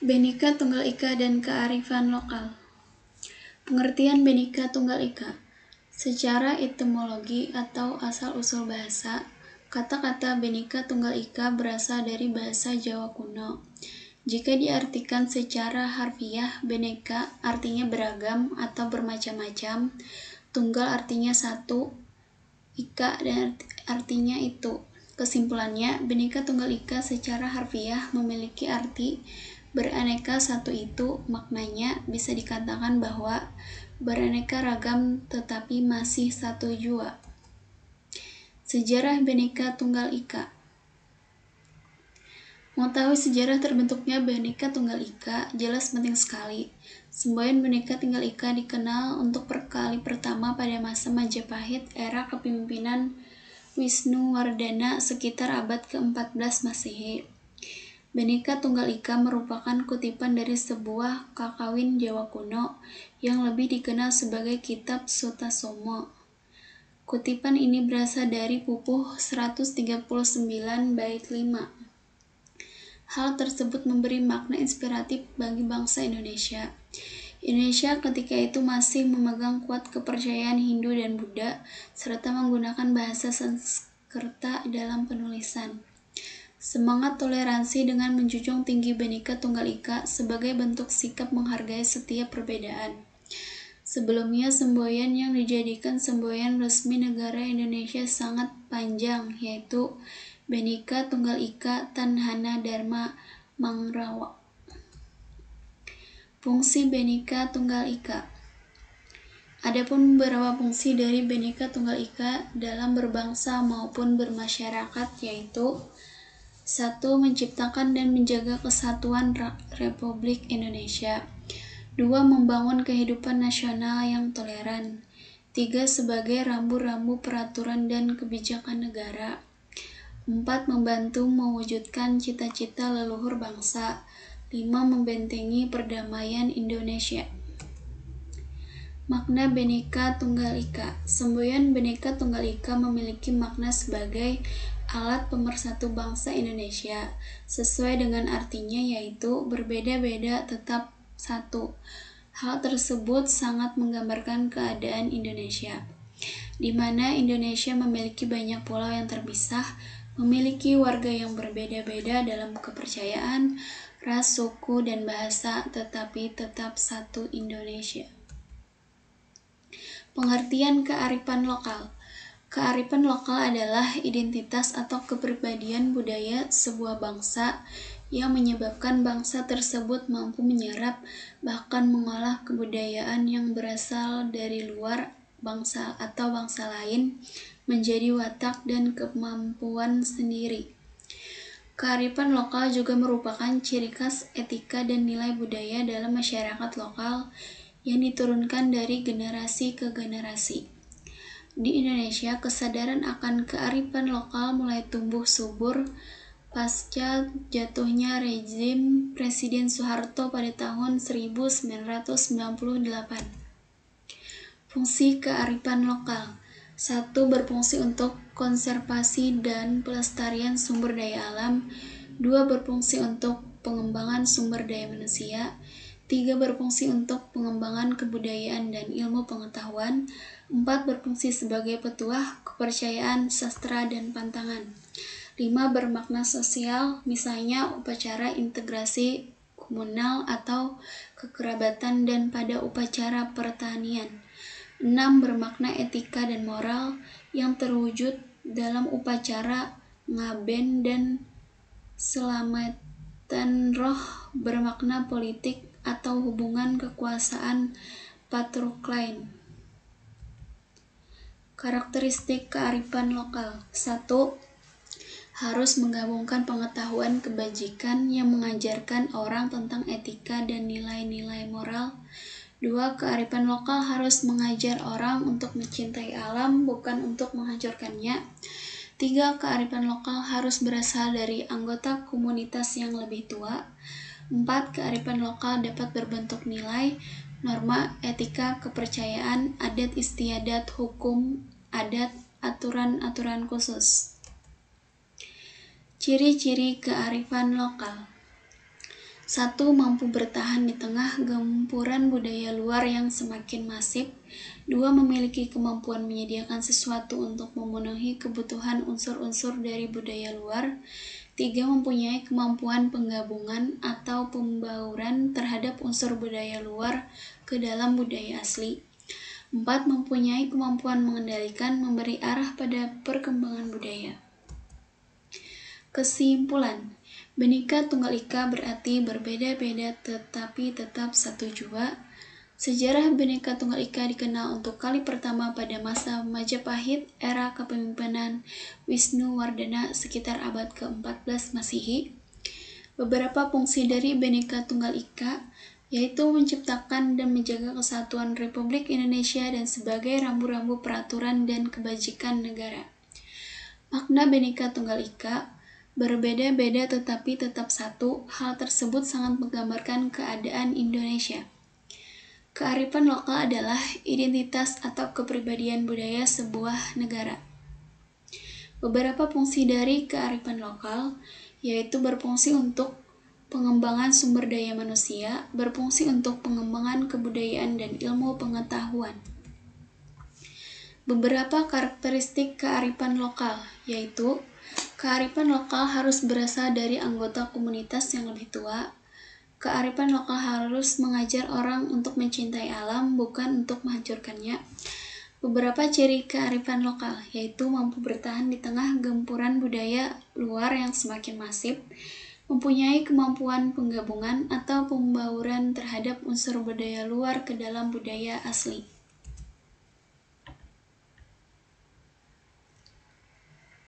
Bhinneka Tunggal Ika dan kearifan lokal. Pengertian Bhinneka Tunggal Ika. Secara etimologi atau asal-usul bahasa, kata-kata Bhinneka Tunggal Ika berasal dari bahasa Jawa kuno. Jika diartikan secara harfiah, Bhinneka artinya beragam atau bermacam-macam, Tunggal artinya satu, Ika dan artinya itu. Kesimpulannya, Bhinneka Tunggal Ika secara harfiah memiliki arti beraneka satu itu. Maknanya bisa dikatakan bahwa beraneka ragam tetapi masih satu jua. Sejarah Bhinneka Tunggal Ika. Mengetahui sejarah terbentuknya Bhinneka Tunggal Ika jelas penting sekali. Semboyan Bhinneka Tunggal Ika dikenal untuk kali pertama pada masa Majapahit era kepemimpinan Wisnuwardana sekitar abad ke-14 Masehi. Bhinneka Tunggal Ika merupakan kutipan dari sebuah kakawin Jawa kuno yang lebih dikenal sebagai Kitab Sutasoma. Kutipan ini berasal dari pupuh 139 bait 5. Hal tersebut memberi makna inspiratif bagi bangsa Indonesia. Indonesia ketika itu masih memegang kuat kepercayaan Hindu dan Buddha, serta menggunakan bahasa Sanskerta dalam penulisan. Semangat toleransi dengan menjunjung tinggi Bhinneka Tunggal Ika sebagai bentuk sikap menghargai setiap perbedaan. Sebelumnya, semboyan yang dijadikan semboyan resmi negara Indonesia sangat panjang, yaitu Bhinneka Tunggal Ika Tanhana Dharma Mangrawa. Fungsi Bhinneka Tunggal Ika. Adapun beberapa fungsi dari Bhinneka Tunggal Ika dalam berbangsa maupun bermasyarakat, yaitu 1. Menciptakan dan menjaga kesatuan Republik Indonesia. 2. Membangun kehidupan nasional yang toleran. 3. Sebagai rambu-rambu peraturan dan kebijakan negara. 4. Membantu mewujudkan cita-cita leluhur bangsa. 5. Membentengi perdamaian Indonesia. Makna Bhinneka Tunggal Ika. Semboyan Bhinneka Tunggal Ika memiliki makna sebagai alat pemersatu bangsa Indonesia, sesuai dengan artinya yaitu berbeda-beda tetap satu. Hal tersebut sangat menggambarkan keadaan Indonesia, di mana Indonesia memiliki banyak pulau yang terpisah, memiliki warga yang berbeda-beda dalam kepercayaan, ras, suku, dan bahasa, tetapi tetap satu Indonesia. Pengertian kearifan lokal. Kearifan lokal adalah identitas atau kepribadian budaya sebuah bangsa yang menyebabkan bangsa tersebut mampu menyerap bahkan mengolah kebudayaan yang berasal dari luar bangsa atau bangsa lain menjadi watak dan kemampuan sendiri. Kearifan lokal juga merupakan ciri khas etika dan nilai budaya dalam masyarakat lokal yang diturunkan dari generasi ke generasi. Di Indonesia, kesadaran akan kearifan lokal mulai tumbuh subur pasca jatuhnya rezim Presiden Soeharto pada tahun 1998. Fungsi kearifan lokal. 1. Berfungsi untuk konservasi dan pelestarian sumber daya alam. 2. Berfungsi untuk pengembangan sumber daya manusia. 3. Berfungsi untuk pengembangan kebudayaan dan ilmu pengetahuan. 4. Berfungsi sebagai petuah, kepercayaan, sastra, dan pantangan. 5. Bermakna sosial, misalnya upacara integrasi komunal atau kekerabatan dan pada upacara pertanian. 6. Bermakna etika dan moral yang terwujud dalam upacara ngaben dan selamatan roh, bermakna politik atau hubungan kekuasaan patroklein. Karakteristik kearifan lokal. 1. Harus menggabungkan pengetahuan kebajikan yang mengajarkan orang tentang etika dan nilai-nilai moral. 2. Kearifan lokal harus mengajar orang untuk mencintai alam, bukan untuk menghancurkannya. 3. Kearifan lokal harus berasal dari anggota komunitas yang lebih tua. 4. Kearifan lokal dapat berbentuk nilai, norma, etika, kepercayaan, adat istiadat, hukum, adat, aturan-aturan khusus. Ciri-ciri kearifan lokal. 1. Mampu bertahan di tengah gempuran budaya luar yang semakin masif. 2. Memiliki kemampuan menyediakan sesuatu untuk memenuhi kebutuhan unsur-unsur dari budaya luar. 3. Mempunyai kemampuan penggabungan atau pembauran terhadap unsur budaya luar ke dalam budaya asli. 4. Mempunyai kemampuan mengendalikan, memberi arah pada perkembangan budaya. Kesimpulan, Bhinneka Tunggal Ika berarti berbeda-beda tetapi tetap satu jua. Sejarah Bhinneka Tunggal Ika dikenal untuk kali pertama pada masa Majapahit era kepemimpinan Wisnuwardana sekitar abad ke-14 Masehi. Beberapa fungsi dari Bhinneka Tunggal Ika yaitu menciptakan dan menjaga kesatuan Republik Indonesia dan sebagai rambu-rambu peraturan dan kebajikan negara. Makna Bhinneka Tunggal Ika berbeda-beda tetapi tetap satu. Hal tersebut sangat menggambarkan keadaan Indonesia. Kearifan lokal adalah identitas atau kepribadian budaya sebuah negara. Beberapa fungsi dari kearifan lokal yaitu berfungsi untuk pengembangan sumber daya manusia, berfungsi untuk pengembangan kebudayaan dan ilmu pengetahuan. Beberapa karakteristik kearifan lokal yaitu kearifan lokal harus berasal dari anggota komunitas yang lebih tua. Kearifan lokal harus mengajar orang untuk mencintai alam, bukan untuk menghancurkannya. Beberapa ciri kearifan lokal yaitu mampu bertahan di tengah gempuran budaya luar yang semakin masif, mempunyai kemampuan penggabungan atau pembauran terhadap unsur budaya luar ke dalam budaya asli.